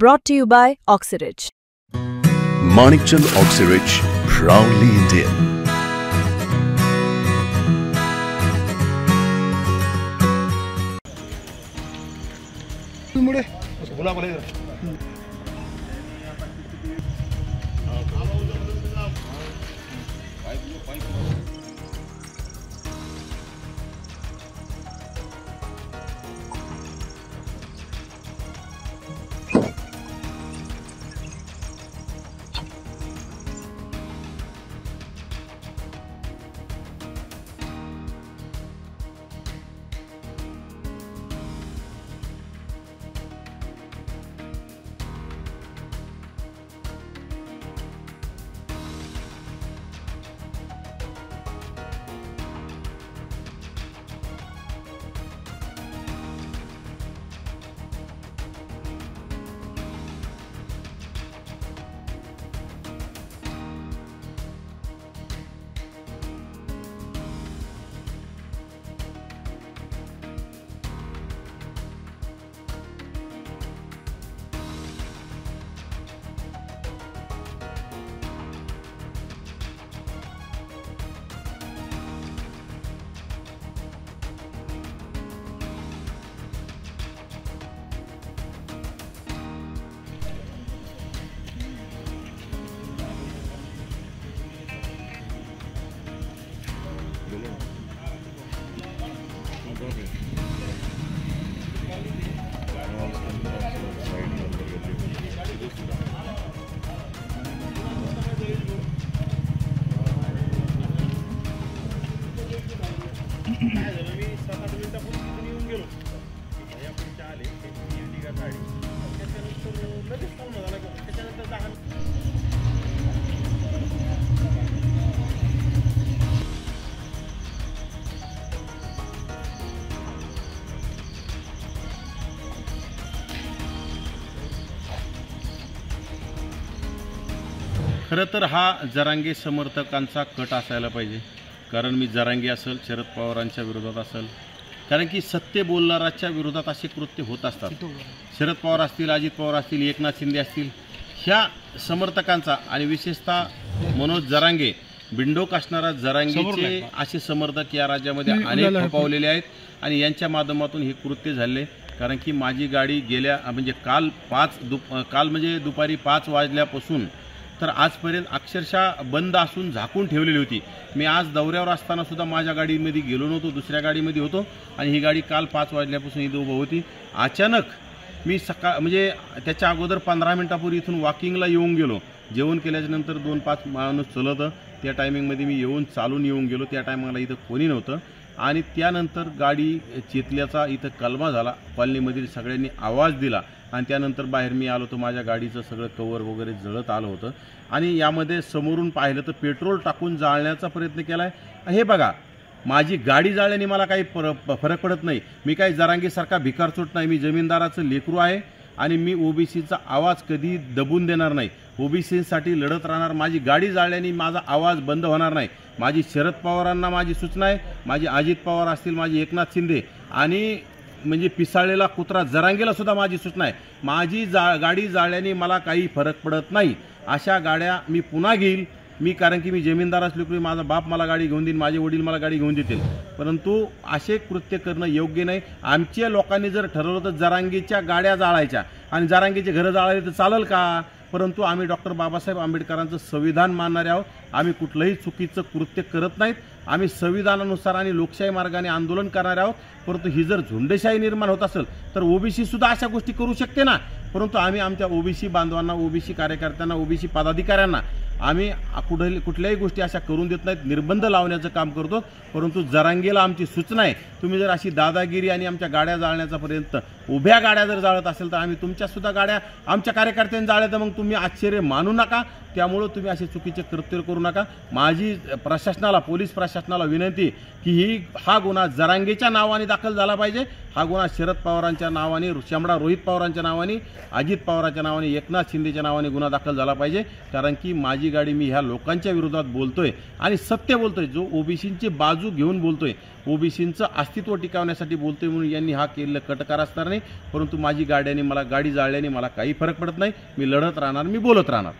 Brought to you by Oxyrich. Manikchand Oxyrich, proudly Indian. खरं तर हा जरांगे समर्थकांचा कट असायला पाहिजे, कारण मी जरांगे असेल, शरद पवारांच्या विरोधात असेल, कारण की सत्य बोलणाऱ्याच्या विरोधात असे कृत्य होत असतात. शरद पवार असतील, अजित पवार असतील, एकनाथ शिंदे असतील, ह्या समर्थकांचा आणि विशेषतः मनोज जरांगे, बिंडोक असणारा जरांगेचे असे समर्थक या राज्यामध्ये अनेक खपावलेले आहेत आणि यांच्या माध्यमातून हे कृत्य झाले. कारण की माझी गाडी गेल्या म्हणजे काल म्हणजे दुपारी 5 वाजल्यापासून तर आजपर्यंत अक्षरशः बंद असून झाकून ठेवलेली होती. मी आज दौऱ्यावर असताना सुद्धा माझ्या गाडीमध्ये गेलो नव्हतो, दुसऱ्या गाडीमध्ये होतो आणि ही गाडी काल 5 वाजल्यापासून इथं उभं होती. अचानक मी म्हणजे त्याच्या अगोदर 15 मिनिटापूर्वी इथून वॉकिंगला येऊन गेलो. जेवण केल्याच्यानंतर 2-5 माणूस चलतं, त्या टायमिंगमध्ये मी चालून येऊन गेलो. त्या टायमिंगला इथं कोणी नव्हतं आणि त्यानंतर गाडी चेतल्याचा इथं कलमा झाला. कॉलनीमधील सगळ्यांनी आवाज दिला आणि त्यानंतर बाहेर मी आलो तर माझ्या गाडीचं सगळं कवर वगैरे जळत आलं होतं आणि यामध्ये समोरून पाहिलं तर पेट्रोल टाकून जाळण्याचा प्रयत्न केला आहे. हे बघा, माझी गाडी जाळल्याने मला काही फरक पडत नाही. मी काही जरांगेसारखा भिकारचोट नाही. मी जमीनदाराचं लेकरू आहे आणि मी ओबीसीचा आवाज कधी दबून देणार नाही. ओबीसीसाठी लढत राहणार. माझी गाडी जाळल्याने माझा आवाज बंद होणार नाही. माझी शरद पवारांना माझी सूचना आहे, माझी अजित पवार असतील, माझी एकनाथ शिंदे आणि म्हणजे पिसाळलेला कुत्रा जरांगेला सुद्धा माझी सूचना आहे. माझी गाडी जाळल्याने मला काही फरक पडत नाही. अशा गाड्या मी पुन्हा घेईल. कारण की मी जमीनदार असलो, माझा बाप मला गाडी घेऊन देईल, माझे वडील मला गाडी घेऊन देतील, परंतु असे कृत्य करणं योग्य नाही. आमच्या लोकांनी जर ठरवलं तर जरांगेच्या गाड्या जाळायच्या आणि जरांगेचे घरं जाळायला तर चालेल का? परंतु आम्ही डॉक्टर बाबासाहेब आंबेडकरांचं संविधान मानणारे आहोत. आम्ही कुठलंही चुकीचं कृत्य करत नाहीत. आम्ही संविधानानुसार आणि लोकशाही मार्गाने आंदोलन करणारे आहोत. परंतु ही जर झुंडशाही निर्माण होत असेल तर ओबीसी सुद्धा अशा गोष्टी करू शकते ना. परंतु आम्ही आमच्या ओबीसी बांधवांना, ओबीसी कार्यकर्त्यांना, ओबीसी पदाधिकाऱ्यांना आम्ही कुठल्याही गोष्टी अशा करून देत नाहीत. निर्बंध लावण्याचं काम करतो. परंतु जरांगेला आमची सूचना आहे, तुम्ही जर अशी दादागिरी आणि आमच्या गाड्या जाळण्याचा पर्यंत उभ्या गाड्या जर जाळत असेल तर आम्ही तुमच्यासुद्धा गाड्या आमच्या कार्यकर्त्यांनी जाळल्या तर मग तुम्ही आश्चर्य मानू नका. त्यामुळे तुम्ही असे चुकीचे कृत्य करू नका. माझी प्रशासनाला, पोलीस प्रशासनाला विनंती की हा गुन्हा जरांगेच्या नावाने दाखल झाला पाहिजे. हा गुन्हा शरद पवारांच्या नावाने, शामळा रोहित पवारांच्या नावाने, अजित पवारांच्या नावाने, एकनाथ शिंदेच्या नावाने गुन्हा दाखल झाला पाहिजे. कारण की माझी माझी गाडी मी ह्या लोकांच्या विरोधात बोलतोय आणि सत्य बोलतोय, जो ओबीसींची बाजू घेऊन बोलतोय, ओबीसींचं अस्तित्व टिकवण्यासाठी बोलतोय म्हणून यांनी हा केलेला कटकार असणार नाही. परंतु माझी गाडी जाळल्याने मला काही फरक पडत नाही. मी लढत राहणार, मी बोलत राहणार.